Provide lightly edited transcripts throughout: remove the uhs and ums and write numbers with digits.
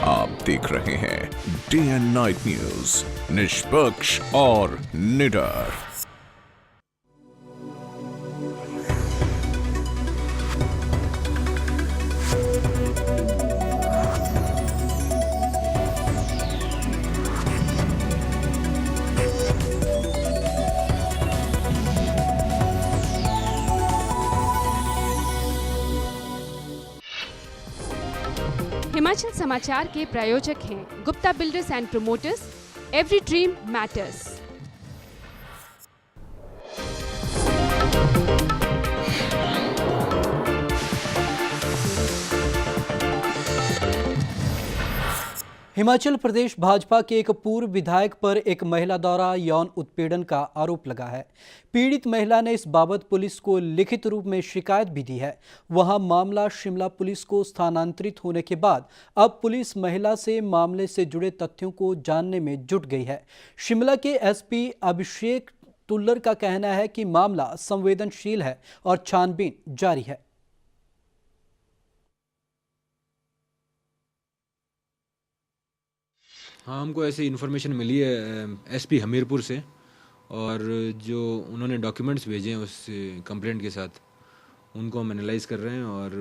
आप देख रहे हैं डे एंड नाइट न्यूज, निष्पक्ष और निडर। हिमाचल समाचार के प्रायोजक हैं Gupta builders and promoters, every dream matters. Himachal Pradesh Bhajpa के एक पूर्व विधायक पर एक महिला द्वारा यौन उत्पीड़न का आरोप लगा है। पीड़ित महिला ने इस बाबत पुलिस को लिखित रूप में शिकायत भी दी है। वहां मामला शिमला पुलिस को स्थानांतरित होने के बाद अब पुलिस महिला से मामले से जुड़े तथ्यों को जानने में जुट गई है। शिमला के एसपी अभिषेक टुल्लर का कहना है कि मामला संवेदनशील है और छानबीन जारी है। हाँ, हमको ऐसी इन्फॉर्मेशन मिली है एसपी हमीरपुर से, और जो उन्होंने डॉक्यूमेंट्स भेजे हैं उस कंप्लेंट के साथ उनको हम एनालाइज कर रहे हैं और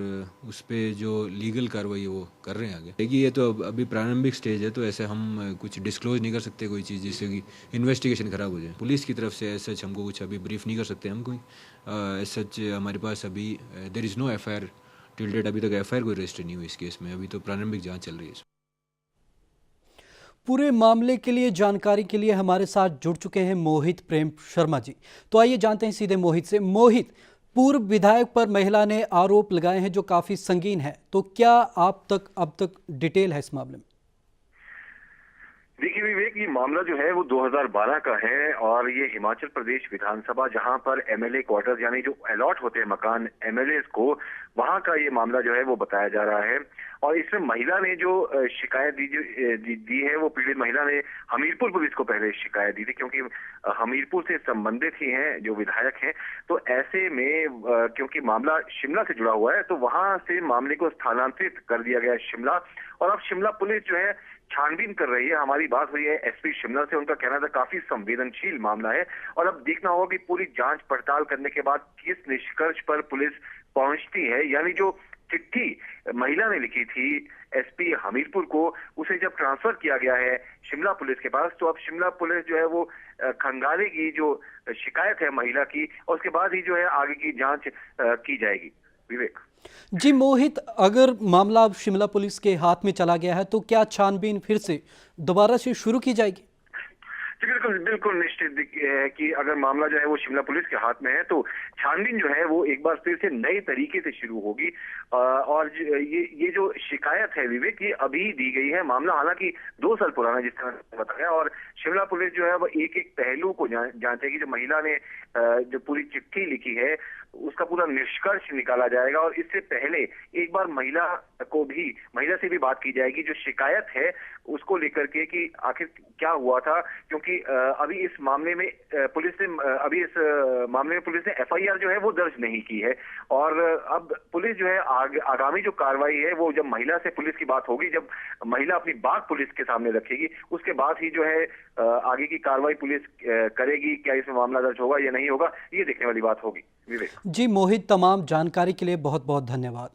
उस पे जो लीगल कार्रवाई है वो कर रहे हैं आगे। देखिए, ये तो अभी प्रारंभिक स्टेज है, तो ऐसे हम कुछ डिस्क्लोज नहीं कर सकते कोई चीज़ जिससे कि इन्वेस्टिगेशन खराब हो जाए। पुलिस की तरफ से सच हमको कुछ अभी ब्रीफ नहीं कर सकते हम कोई। सच हमारे पास अभी there is no FIR till date. अभी तक एफआईआर कोई रजिस्टर नहीं हुई इस केस में, अभी तो प्रारंभिक जाँच चल रही है। पूरे मामले के लिए जानकारी के लिए हमारे साथ जुड़ चुके हैं मोहित प्रेम शर्मा जी। तो आइए जानते हैं सीधे मोहित से। मोहित, पूर्व विधायक पर महिला ने आरोप लगाए हैं जो काफी संगीन है, तो क्या अब तक डिटेल है इस मामले में? देखिए विवेक, ये मामला जो है वो 2012 का है और ये हिमाचल प्रदेश विधानसभा, जहां पर एमएलए क्वार्टर्स यानी जो अलॉट होते हैं मकान एमएलए को, वहां का ये मामला जो है वो बताया जा रहा है। और इसमें महिला ने जो शिकायत दी है, वो पीड़ित महिला ने हमीरपुर पुलिस को पहले शिकायत दी थी, क्योंकि हमीरपुर से संबंधित ही हैं जो विधायक हैं। तो ऐसे में क्योंकि मामला शिमला से जुड़ा हुआ है, तो वहां से मामले को स्थानांतरित कर दिया गया शिमला। और अब शिमला पुलिस जो है छानबीन कर रही है। हमारी बात हुई है एसपी शिमला से, उनका कहना था काफी संवेदनशील मामला है और अब देखना होगा कि पूरी जांच पड़ताल करने के बाद किस निष्कर्ष पर पुलिस पहुंचती है। यानी जो चिट्ठी महिला ने लिखी थी एसपी हमीरपुर को, उसे जब ट्रांसफर किया गया है शिमला पुलिस के पास, तो अब शिमला पुलिस जो है वो खंगालेगी जो शिकायत है महिला की, और उसके बाद ही जो है आगे की जांच की जाएगी। विवेक जी मोहित, अगर मामला अब शिमला पुलिस के हाथ में चला गया है तो क्या छानबीन फिर से दोबारा से शुरू की जाएगी? बिल्कुल निश्चित है कि अगर मामला जो है वो शिमला पुलिस के हाथ में है तो छानबीन जो है वो एक बार फिर से नए तरीके से शुरू होगी। और ये जो शिकायत है विवेक, ये अभी दी गई है। मामला हालांकि 2 साल पुराना जिस तरह बताया, और शिमला पुलिस जो है वो एक एक पहलू को जांचेगी। जो महिला ने जो पूरी चिट्ठी लिखी है उसका पूरा निष्कर्ष निकाला जाएगा, और इससे पहले एक बार महिला से भी बात की जाएगी जो शिकायत है उसको लेकर के कि आखिर क्या हुआ था। क्योंकि अभी इस मामले में पुलिस ने एफआईआर जो है वो दर्ज नहीं की है, और अब पुलिस जो है आगामी जो कार्रवाई है वो जब महिला से पुलिस की बात होगी, जब महिला अपनी बात पुलिस के सामने रखेगी, उसके बाद ही जो है आगे की कार्रवाई पुलिस करेगी। क्या इसमें मामला दर्ज होगा या नहीं होगा, ये देखने वाली बात होगी। विवेक जी मोहित, तमाम जानकारी के लिए बहुत बहुत धन्यवाद।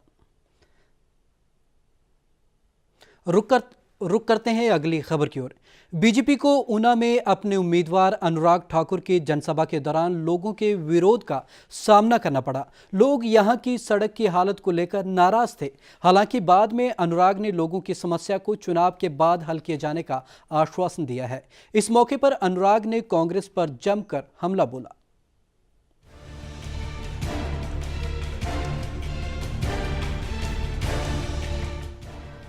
रुक करते हैं अगली खबर की ओर। बीजेपी को ऊना में अपने उम्मीदवार अनुराग ठाकुर की जनसभा के दौरान लोगों के विरोध का सामना करना पड़ा। लोग यहां की सड़क की हालत को लेकर नाराज थे। हालांकि बाद में अनुराग ने लोगों की समस्या को चुनाव के बाद हल किए जाने का आश्वासन दिया है। इस मौके पर अनुराग ने कांग्रेस पर जमकर हमला बोला।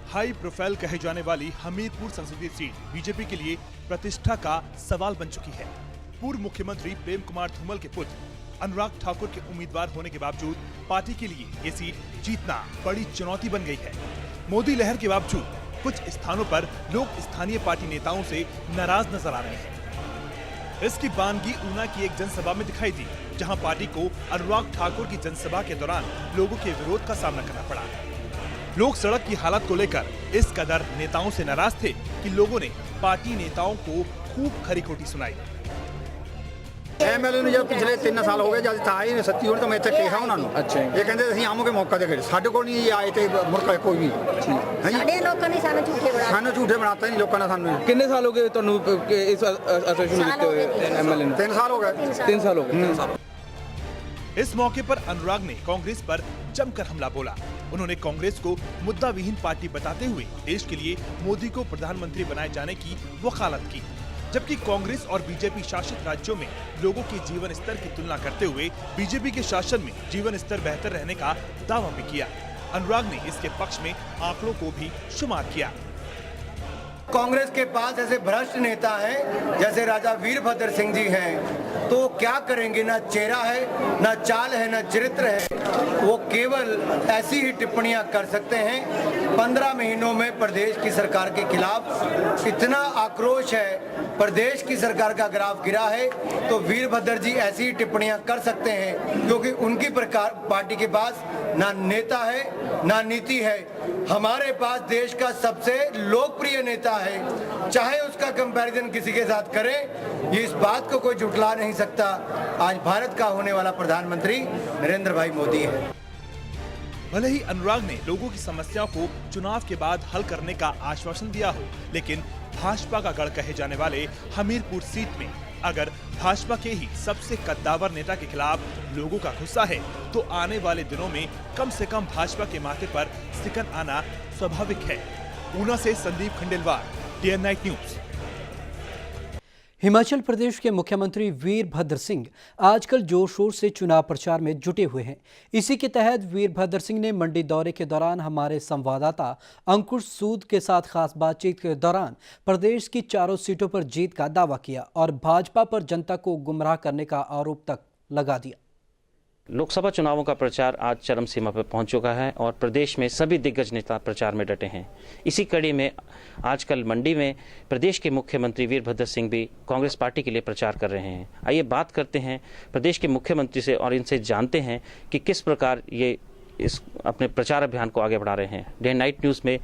हाई प्रोफाइल कहे जाने वाली हमीरपुर संसदीय सीट बीजेपी के लिए प्रतिष्ठा का सवाल बन चुकी है। पूर्व मुख्यमंत्री प्रेम कुमार धूमल के पुत्र अनुराग ठाकुर के उम्मीदवार होने के बावजूद पार्टी के लिए ये सीट जीतना बड़ी चुनौती बन गई है। मोदी लहर के बावजूद कुछ स्थानों पर लोग स्थानीय पार्टी नेताओं से नाराज नजर आ रहे हैं। इसकी बानगी ऊना की एक जनसभा में दिखाई दी, जहां पार्टी को अनुराग ठाकुर की जनसभा के दौरान लोगों के विरोध का सामना करना पड़ा। लोग सड़क की हालत को लेकर इस कदर नेताओं से नाराज थे कि लोगों ने पार्टी नेताओं को खूब खरी खोटी सुनाई। ਐਮਐਲਏ ਨੂੰ ਜਦ ਪਿਛਲੇ 3 ਸਾਲ ਹੋ ਗਏ ਜਦ ਤਾਂ ਆਏ ਨੇ ਸੱਤੀ ਹੁਣ ਤਾਂ ਮੈਂ ਇੱਥੇ ਕਿਹਾ ਉਹਨਾਂ ਨੂੰ। ਅੱਛਾ ਇਹ ਕਹਿੰਦੇ ਅਸੀਂ ਆਵਾਂਗੇ ਮੌਕਾ ਦੇ ਕੇ ਸਾਡੇ ਕੋਲ ਨਹੀਂ ਆਏ ਤੇ ਮੁਰਕਾ ਕੋਈ ਵੀ ਸਾਡੇ ਲੋਕਾਂ ਨੇ ਸਾਨੂੰ ਝੂਠੇ ਬਣਾਤਾ ਨਹੀਂ ਲੋਕਾਂ ਨੇ ਸਾਨੂੰ। ਕਿੰਨੇ ਸਾਲ ਹੋ ਗਏ ਤੁਹਾਨੂੰ ਇਸ ਐਸੋਸੀਏਸ਼ਨ ਨੂੰ ਦਿੱਤੇ ਹੋਏ ਐਮਐਲਏ ਨੂੰ? 3 साल हो गए। 3 साल हो गए। इस मौके पर अनुराग ने कांग्रेस पर जमकर हमला बोला। उन्होंने कांग्रेस को मुद्दा विहीन पार्टी बताते हुए देश के लिए मोदी को प्रधानमंत्री बनाए जाने की वकालत की, जबकि कांग्रेस और बीजेपी शासित राज्यों में लोगों के जीवन स्तर की तुलना करते हुए बीजेपी के शासन में जीवन स्तर बेहतर रहने का दावा भी किया। अनुराग ने इसके पक्ष में आंकड़ों को भी शुमार किया। कांग्रेस के पास ऐसे भ्रष्ट नेता हैं जैसे राजा वीरभद्र सिंह जी हैं, तो क्या करेंगे? ना चेहरा है, ना चाल है, ना चरित्र है। वो केवल ऐसी ही टिप्पणियां कर सकते हैं। 15 महीनों में प्रदेश की सरकार के खिलाफ इतना आक्रोश है, प्रदेश की सरकार का ग्राफ गिरा है, तो वीरभद्र जी ऐसी ही टिप्पणियां कर सकते हैं क्योंकि उनकी पार्टी के पास ना नेता है ना नीति है। हमारे पास देश का सबसे लोकप्रिय नेता है, चाहे उसका कंपैरिजन किसी के साथ करें, ये इस बात को कोई झुठला नहीं सकता। आज भारत का होने वाला प्रधानमंत्री नरेंद्र भाई मोदी है। भले ही अनुराग ने लोगों की समस्याओं को चुनाव के बाद हल करने का आश्वासन दिया हो, लेकिन भाजपा का गढ़ कहे जाने वाले हमीरपुर सीट में अगर भाजपा के ही सबसे कद्दावर नेता के खिलाफ लोगों का गुस्सा है, तो आने वाले दिनों में कम से कम भाजपा के माथे पर सिकन आना स्वाभाविक है। ऊना से Sandeep Khandelwal, DN night news. Himachal Pradesh के मुख्यमंत्री वीरभद्र सिंह आजकल जोर शोर से चुनाव प्रचार में जुटे हुए हैं। इसी के तहत वीरभद्र सिंह ने मंडी दौरे के दौरान हमारे संवाददाता अंकुश सूद के साथ खास बातचीत के दौरान प्रदेश की चारों सीटों पर जीत का दावा किया और भाजपा पर जनता को गुमराह करने का आरोप तक लगा दिया। लोकसभा चुनावों का प्रचार आज चरम सीमा पर पहुंच चुका है और प्रदेश में सभी दिग्गज नेता प्रचार में डटे हैं। इसी कड़ी में आजकल मंडी में प्रदेश के मुख्यमंत्री वीरभद्र सिंह भी कांग्रेस पार्टी के लिए प्रचार कर रहे हैं। आइए बात करते हैं प्रदेश के मुख्यमंत्री से और इनसे जानते हैं कि किस प्रकार ये इस अपने प्रचार अभियान को आगे बढ़ा रहे हैं। डे नाइट न्यूज़ में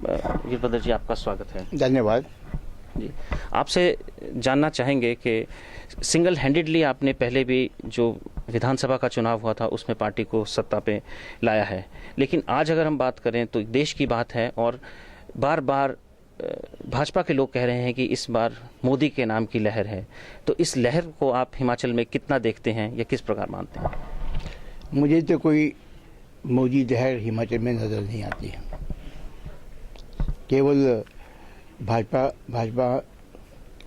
वीरभद्र जी आपका स्वागत है। धन्यवाद जी, आपसे जानना चाहेंगे कि सिंगल हैंडेडली आपने पहले भी जो विधानसभा का चुनाव हुआ था उसमें पार्टी को सत्ता पे लाया है, लेकिन आज अगर हम बात करें तो देश की बात है और बार बार भाजपा के लोग कह रहे हैं कि इस बार मोदी के नाम की लहर है, तो इस लहर को आप हिमाचल में कितना देखते हैं या किस प्रकार मानते हैं? मुझे तो कोई मोदी लहर हिमाचल में नज़र नहीं आती है। केवल भाजपा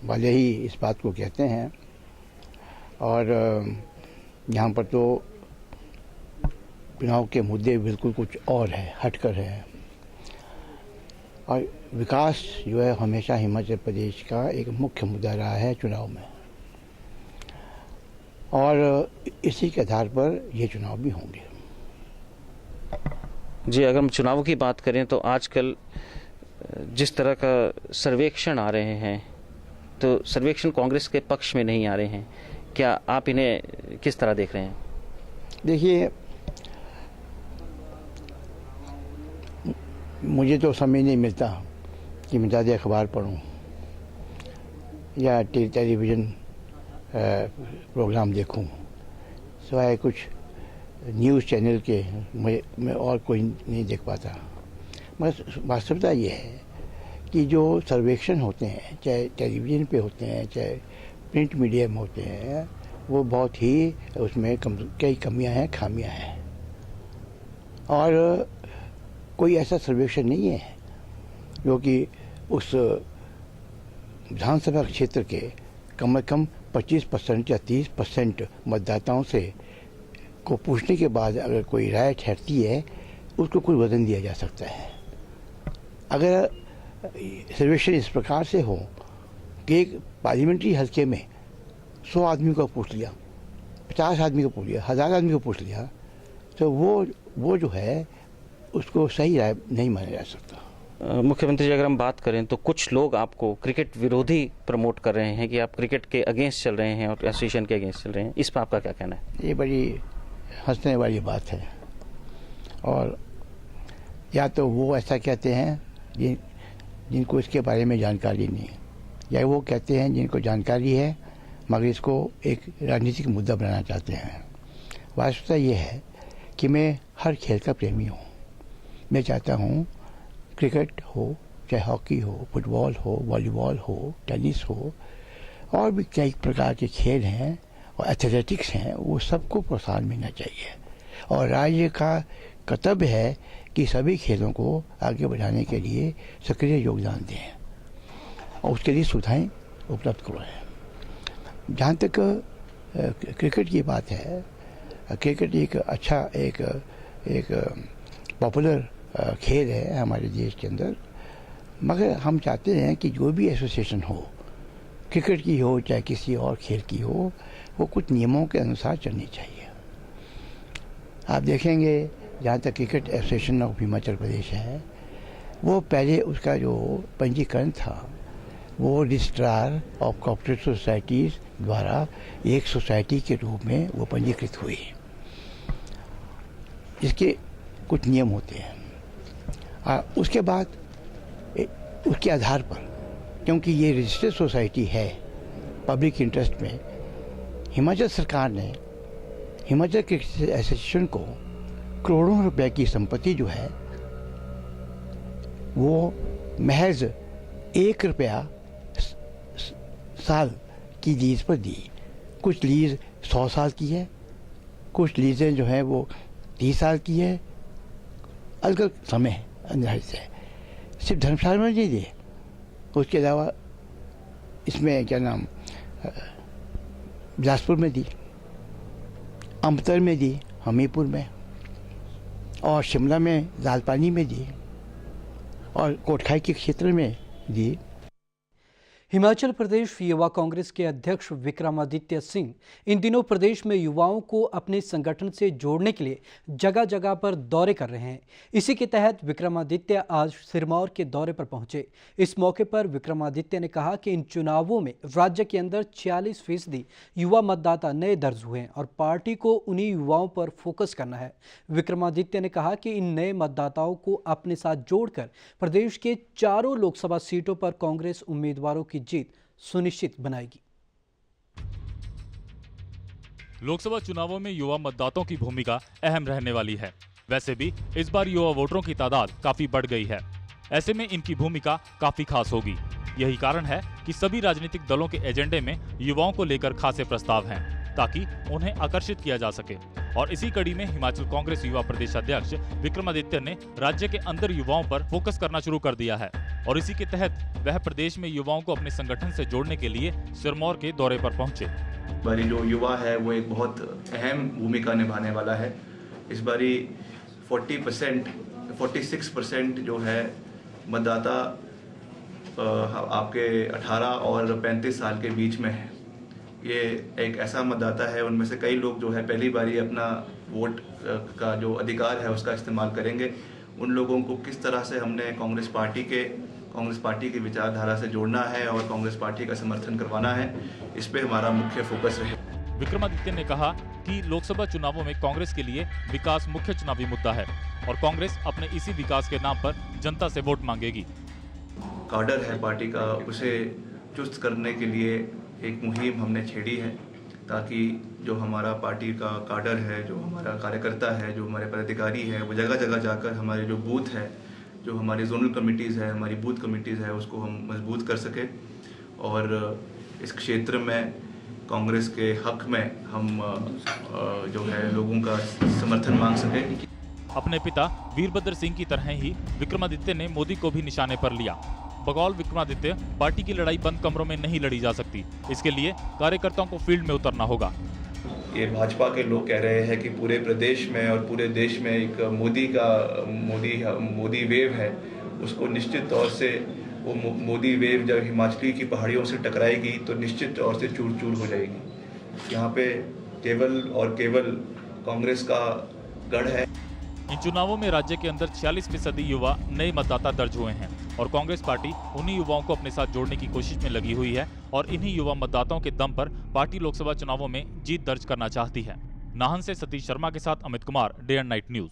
वाले ही इस बात को कहते हैं और यहाँ पर तो चुनाव के मुद्दे बिल्कुल कुछ और है, हटकर है। और विकास जो है हमेशा हिमाचल प्रदेश का एक मुख्य मुद्दा रहा है चुनाव में, और इसी के आधार पर ये चुनाव भी होंगे। जी, अगर हम चुनाव की बात करें तो आजकल जिस तरह का सर्वेक्षण आ रहे हैं, तो सर्वेक्षण कांग्रेस के पक्ष में नहीं आ रहे हैं, क्या आप इन्हें किस तरह देख रहे हैं? देखिए, मुझे तो समय नहीं मिलता कि मैं ज़्यादा अखबार पढूं या टेलीविज़न प्रोग्राम देखूं, सिवाय कुछ न्यूज़ चैनल के मैं और कोई नहीं देख पाता। मगर वास्तविकता ये है कि जो सर्वेक्षण होते हैं, चाहे टेलीविज़न पे होते हैं चाहे प्रिंट मीडिया में होते हैं, वो बहुत ही उसमें कई कमियां हैं, खामियां हैं। और कोई ऐसा सर्वेक्षण नहीं है जो कि उस विधानसभा क्षेत्र के कम से कम 25% या 30% मतदाताओं से को पूछने के बाद अगर कोई राय ठहरती है, उसको कोई वजन दिया जा सकता है। अगर सर्वेक्षण इस प्रकार से हो कि एक पार्लियामेंट्री हल्के में 100 आदमी को पूछ लिया, 50 आदमी को पूछ लिया, 1000 आदमी को पूछ लिया, तो वो जो है उसको सही राय नहीं माना जा सकता। मुख्यमंत्री जी, अगर हम बात करें तो कुछ लोग आपको क्रिकेट विरोधी प्रमोट कर रहे हैं कि आप क्रिकेट के अगेंस्ट चल रहे हैं और एसोसिएशन के अगेंस्ट चल रहे हैं, इस पर आपका क्या कहना है? ये बड़ी हंसने वाली बात है और या तो वो ऐसा कहते हैं जिनको इसके बारे में जानकारी नहीं है, या वो कहते हैं जिनको जानकारी है मगर इसको एक राजनीतिक मुद्दा बनाना चाहते हैं। वास्तविकता ये है कि मैं हर खेल का प्रेमी हूँ। मैं चाहता हूँ क्रिकेट हो, चाहे हॉकी हो, फुटबॉल हो, वॉलीबॉल हो, टेनिस हो, और भी कई प्रकार के खेल हैं और एथलेटिक्स हैं, वो सबको प्रोत्साहन मिलना चाहिए। और राज्य का कर्तव्य है कि सभी खेलों को आगे बढ़ाने के लिए सक्रिय योगदान दें और उसके लिए सुविधाएं उपलब्ध करवाएं। जहाँ तक क्रिकेट की बात है, क्रिकेट एक अच्छा एक पॉपुलर खेल है हमारे देश के अंदर, मगर हम चाहते हैं कि जो भी एसोसिएशन हो, क्रिकेट की हो चाहे किसी और खेल की हो, वो कुछ नियमों के अनुसार चलनी चाहिए। आप देखेंगे जहाँ तक cricket association of Himachal Pradesh है, वो पहले उसका जो पंजीकरण था वो रजिस्ट्रार ऑफ कोऑपरेटिव सोसाइटीज़ द्वारा एक सोसाइटी के रूप में वो पंजीकृत हुई। इसके कुछ नियम होते हैं। उसके बाद उसके आधार पर, क्योंकि ये रजिस्टर्ड सोसाइटी है पब्लिक इंटरेस्ट में, हिमाचल सरकार ने हिमाचल क्रिकेट एसोसिएशन को करोड़ों रुपए की संपत्ति जो है वो महज 1 रुपया साल की लीज पर दी। कुछ लीज 100 साल की है, कुछ लीजें जो है वो 30 साल की है, अलग अलग समय निर्धारित है। सिर्फ धर्मशाला में नहीं दिए, उसके अलावा इसमें क्या नाम बिलासपुर में दी, अम्बतर में दी, हमीरपुर में, और शिमला में लालपानी में दी, और कोटखाई के क्षेत्र में दी। हिमाचल प्रदेश युवा कांग्रेस के अध्यक्ष विक्रमादित्य सिंह इन दिनों प्रदेश में युवाओं को अपने संगठन से जोड़ने के लिए जगह जगह पर दौरे कर रहे हैं। इसी के तहत विक्रमादित्य आज सिरमौर के दौरे पर पहुंचे। इस मौके पर विक्रमादित्य ने कहा कि इन चुनावों में राज्य के अंदर 46% युवा मतदाता नए दर्ज हुए हैं और पार्टी को उन्हीं युवाओं पर फोकस करना है। विक्रमादित्य ने कहा कि इन नए मतदाताओं को अपने साथ जोड़कर प्रदेश के चारों लोकसभा सीटों पर कांग्रेस उम्मीदवारों की जीत सुनिश्चित बनाएगी। लोकसभा चुनावों में युवा मतदाताओं की भूमिका अहम रहने वाली है। वैसे भी इस बार युवा वोटरों की तादाद काफी बढ़ गई है। ऐसे में इनकी भूमिका काफी खास होगी। यही कारण है कि सभी राजनीतिक दलों के एजेंडे में युवाओं को लेकर खासे प्रस्ताव हैं, ताकि उन्हें आकर्षित किया जा सके। और इसी कड़ी में हिमाचल कांग्रेस युवा प्रदेश अध्यक्ष विक्रमादित्य ने राज्य के अंदर युवाओं पर फोकस करना शुरू कर दिया है और इसी के तहत वह प्रदेश में युवाओं को अपने संगठन से जोड़ने के लिए सिरमौर के दौरे पर पहुंचे। बारी जो युवा है वो एक बहुत अहम भूमिका निभाने वाला है। इस बारी 46% जो है मतदाता आपके 18 और 35 साल के बीच में है। ये एक ऐसा मतदाता है, उनमें से कई लोग जो है पहली बारी अपना वोट का जो अधिकार है उसका इस्तेमाल करेंगे। उन लोगों को किस तरह से हमने कांग्रेस पार्टी की विचारधारा से जोड़ना है और कांग्रेस पार्टी का समर्थन करवाना है, इस पे हमारा मुख्य फोकस रहे। विक्रमादित्य ने कहा कि लोकसभा चुनावों में कांग्रेस के लिए विकास मुख्य चुनावी मुद्दा है और कांग्रेस अपने इसी विकास के नाम पर जनता से वोट मांगेगी। काडर है पार्टी का, उसे चुस्त करने के लिए एक मुहिम हमने छेड़ी है, ताकि जो हमारा पार्टी का काडर है, जो हमारा कार्यकर्ता है, जो हमारे पदाधिकारी है, वो जगह जगह जाकर हमारे जो बूथ है, जो हमारी जोनल कमिटीज़ है, हमारी बूथ कमिटीज़ है, उसको हम मजबूत कर सके और इस क्षेत्र में कांग्रेस के हक में हम जो है लोगों का समर्थन मांग सके। अपने पिता वीरभद्र सिंह की तरह ही विक्रमादित्य ने मोदी को भी निशाने पर लिया। बकौल विक्रमादित्य, पार्टी की लड़ाई बंद कमरों में नहीं लड़ी जा सकती, इसके लिए कार्यकर्ताओं को फील्ड में उतरना होगा। ये भाजपा के लोग कह रहे हैं कि पूरे प्रदेश में और पूरे देश में एक मोदी वेव है, उसको निश्चित तौर से वो मोदी वेव जब हिमाचली की पहाड़ियों से टकराएगी तो निश्चित तौर से चूर चूर हो जाएगी। यहाँ पे केवल और केवल कांग्रेस का गढ़ है। इन चुनावों में राज्य के अंदर 46% युवा नए मतदाता दर्ज हुए हैं और कांग्रेस पार्टी उन्हीं युवाओं को अपने साथ जोड़ने की कोशिश में लगी हुई है और इन्हीं युवा मतदाताओं के दम पर पार्टी लोकसभा चुनावों में जीत दर्ज करना चाहती है। नाहन से सतीश शर्मा के साथ Amit Kumar, day and night news.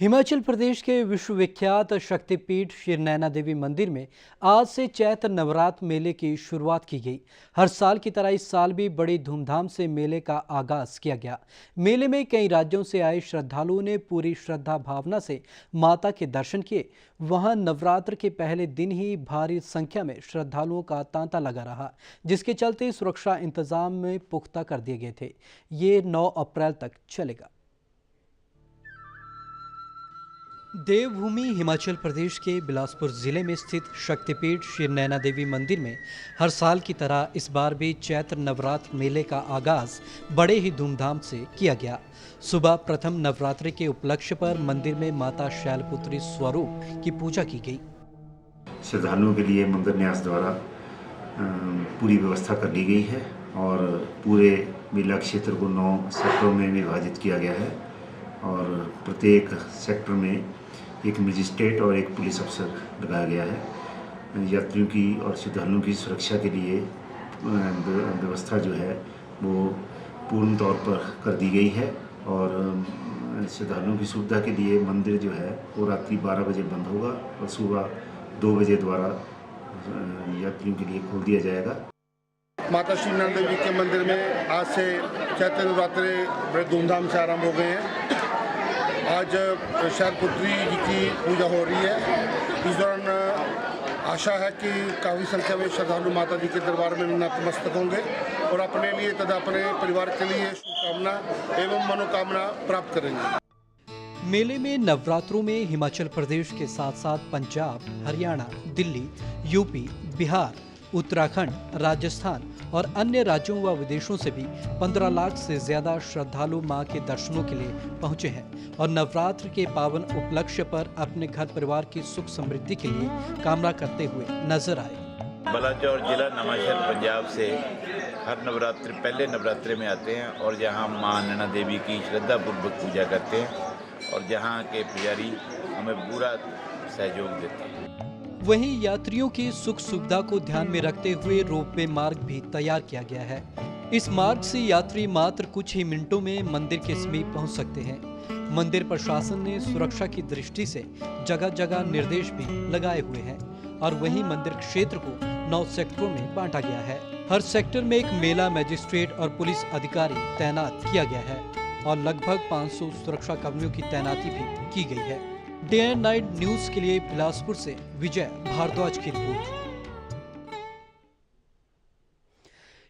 Himachal Pradesh के विश्वविख्यात शक्तिपीठ श्री नैना देवी मंदिर में आज से चैत्र नवरात्र मेले की शुरुआत की गई। हर साल की तरह इस साल भी बड़ी धूमधाम से मेले का आगाज किया गया। मेले में कई राज्यों से आए श्रद्धालुओं ने पूरी श्रद्धा भावना से माता के दर्शन किए। वहां नवरात्र के पहले दिन ही भारी संख्या में श्रद्धालुओं का तांता लगा रहा, जिसके चलते सुरक्षा इंतजाम में पुख्ता कर दिए गए थे। ये 9 अप्रैल तक चलेगा। देवभूमि हिमाचल प्रदेश के बिलासपुर जिले में स्थित शक्तिपीठ श्री नैना देवी मंदिर में हर साल की तरह इस बार भी चैत्र नवरात्र मेले का आगाज बड़े ही धूमधाम से किया गया। सुबह प्रथम नवरात्रि के उपलक्ष्य पर मंदिर में माता शैलपुत्री स्वरूप की पूजा की गई। श्रद्धालुओं के लिए मंदिर न्यास द्वारा पूरी व्यवस्था कर ली गई है और पूरे मेला क्षेत्र को 9 सेक्टरों में विभाजित किया गया है और प्रत्येक सेक्टर में एक मजिस्ट्रेट और एक पुलिस अफसर लगाया गया है। यात्रियों की और श्रद्धालुओं की सुरक्षा के लिए व्यवस्था जो है वो पूर्ण तौर पर कर दी गई है और श्रद्धालुओं की सुविधा के लिए मंदिर जो है वो रात्रि 12 बजे बंद होगा और सुबह 2 बजे द्वारा यात्रियों के लिए खोल दिया जाएगा। माता श्री नैना देवी के मंदिर में आज से चैत्र नवरात्रे बड़े धूमधाम से आरंभ हो गए हैं। आज शैलपुत्री जी की पूजा हो रही है। इस दौरान आशा है कि काफ़ी संख्या में श्रद्धालु माता जी के दरबार में नतमस्तक होंगे और अपने लिए तथा अपने परिवार के लिए शुभकामना एवं मनोकामना प्राप्त करेंगे। मेले में नवरात्रों में हिमाचल प्रदेश के साथ साथ पंजाब, हरियाणा, दिल्ली, यूपी, बिहार, उत्तराखंड, राजस्थान और अन्य राज्यों व विदेशों से भी 15 लाख से ज्यादा श्रद्धालु मां के दर्शनों के लिए पहुंचे हैं और नवरात्र के पावन उपलक्ष्य पर अपने घर परिवार की सुख समृद्धि के लिए कामना करते हुए नजर आए। बलाचौर जिला नवांशहर पंजाब से हर नवरात्रि पहले नवरात्रे में आते हैं और जहां मां नैना देवी की श्रद्धापूर्वक पूजा करते हैं और जहां के पुजारी हमें पूरा सहयोग देते हैं। वहीं यात्रियों की सुख सुविधा को ध्यान में रखते हुए रोपवे मार्ग भी तैयार किया गया है। इस मार्ग से यात्री मात्र कुछ ही मिनटों में मंदिर के समीप पहुंच सकते हैं। मंदिर प्रशासन ने सुरक्षा की दृष्टि से जगह जगह निर्देश भी लगाए हुए हैं और वहीं मंदिर क्षेत्र को 9 सेक्टरों में बांटा गया है। हर सेक्टर में एक मेला मैजिस्ट्रेट और पुलिस अधिकारी तैनात किया गया है और लगभग 500 सुरक्षा कर्मियों की तैनाती भी की गई है। डे एंड नाइट न्यूज के लिए बिलासपुर से विजय भारद्वाज की रिपोर्ट।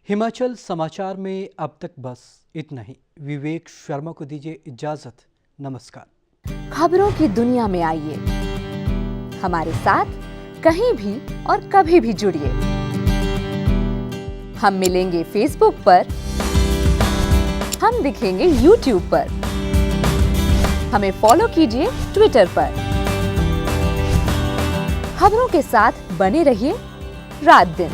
हिमाचल समाचार में अब तक बस इतना ही। विवेक शर्मा को दीजिए इजाजत। नमस्कार। खबरों की दुनिया में आइए, हमारे साथ कहीं भी और कभी भी जुड़िए। हम मिलेंगे फेसबुक पर, हम दिखेंगे यूट्यूब पर, हमें फॉलो कीजिए ट्विटर पर। खबरों के साथ बने रहिए रात दिन।